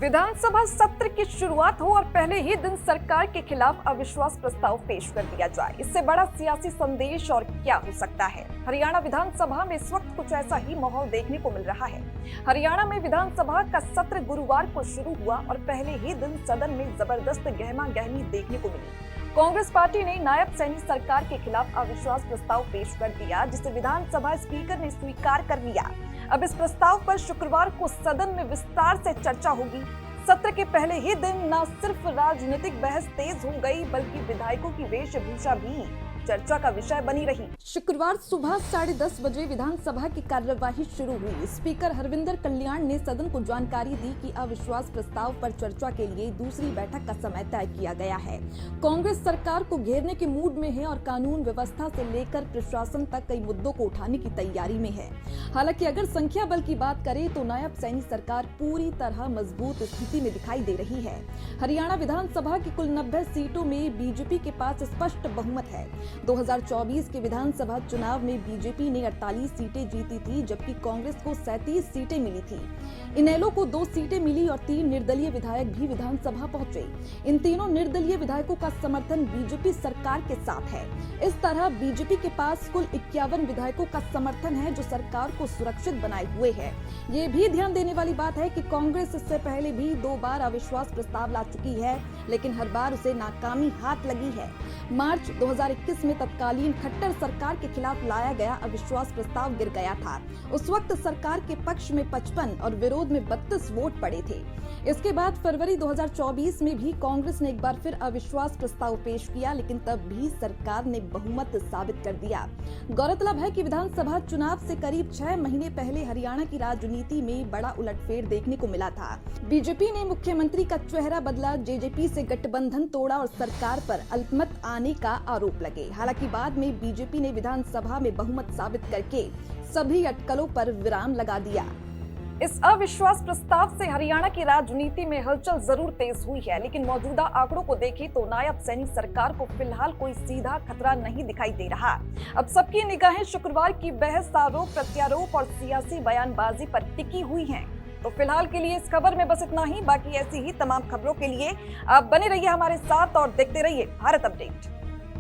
विधानसभा सत्र की शुरुआत हो और पहले ही दिन सरकार के खिलाफ अविश्वास प्रस्ताव पेश कर दिया जाए, इससे बड़ा सियासी संदेश और क्या हो सकता है। हरियाणा विधानसभा में इस वक्त कुछ ऐसा ही माहौल देखने को मिल रहा है। हरियाणा में विधानसभा का सत्र गुरुवार को शुरू हुआ और पहले ही दिन सदन में जबरदस्त गहमा गहमी देखने को मिली। कांग्रेस पार्टी ने नायब सैनी सरकार के खिलाफ अविश्वास प्रस्ताव पेश कर दिया, जिसे विधानसभा स्पीकर ने स्वीकार कर लिया। अब इस प्रस्ताव पर शुक्रवार को सदन में विस्तार से चर्चा होगी। सत्र के पहले ही दिन न सिर्फ राजनीतिक बहस तेज हो गई, बल्कि विधायकों की वेशभूषा भी चर्चा का विषय बनी रही। शुक्रवार सुबह 10:30 बजे विधानसभा की कार्यवाही शुरू हुई। स्पीकर हरविंदर कल्याण ने सदन को जानकारी दी कि अविश्वास प्रस्ताव पर चर्चा के लिए दूसरी बैठक का समय तय किया गया है। कांग्रेस सरकार को घेरने के मूड में है और कानून व्यवस्था से लेकर प्रशासन तक कई मुद्दों को उठाने की तैयारी में है। हालांकि अगर संख्या बल की बात करें तो नायब सैनी सरकार पूरी तरह मजबूत स्थिति में दिखाई दे रही है। हरियाणा विधानसभा की कुल 90 सीटों में बीजेपी के पास स्पष्ट बहुमत है। 2024 के विधानसभा चुनाव में बीजेपी ने 48 सीटें जीती थी, जबकि कांग्रेस को 37 सीटें मिली थी। इनेलो को 2 सीटें मिली और 3 निर्दलीय विधायक भी विधानसभा पहुंचे। इन तीनों निर्दलीय विधायकों का समर्थन बीजेपी सरकार के साथ है। इस तरह बीजेपी के पास कुल 51 विधायकों का समर्थन है, जो सरकार को सुरक्षित बनाए हुए है। ये भी ध्यान देने वाली बात है कि कांग्रेस इससे पहले भी 2 बार अविश्वास प्रस्ताव ला चुकी है, लेकिन हर बार उसे नाकामी हाथ लगी है। मार्च 2021 में तत्कालीन खट्टर सरकार के खिलाफ लाया गया अविश्वास प्रस्ताव गिर गया था। उस वक्त सरकार के पक्ष में 55 और विरोध में 32 वोट पड़े थे। इसके बाद फरवरी 2024 में भी कांग्रेस ने एक बार फिर अविश्वास प्रस्ताव पेश किया, लेकिन तब भी सरकार ने बहुमत साबित कर दिया। गौरतलब है कि विधानसभा चुनाव से करीब 6 महीने पहले हरियाणा की राजनीति में बड़ा उलटफेर देखने को मिला था। बीजेपी ने मुख्यमंत्री का चेहरा बदला, जेजेपी से गठबंधन तोड़ा और सरकार पर अल्पमत आने का आरोप लगे। हालांकि बाद में बीजेपी ने विधानसभा में बहुमत साबित करके सभी अटकलों पर विराम लगा दिया। इस अविश्वास प्रस्ताव से हरियाणा की राजनीति में हलचल जरूर तेज हुई है, लेकिन मौजूदा आंकड़ों को देखें तो नायब सैनी सरकार को फिलहाल कोई सीधा खतरा नहीं दिखाई दे रहा। अब सबकी निगाहें शुक्रवार की बहस, आरोप प्रत्यारोप और सियासी बयानबाजी पर टिकी हुई हैं। तो फिलहाल के लिए इस खबर में बस इतना ही। बाकी ऐसी ही तमाम खबरों के लिए आप बने रहिए हमारे साथ और देखते रहिए भारत अपडेट।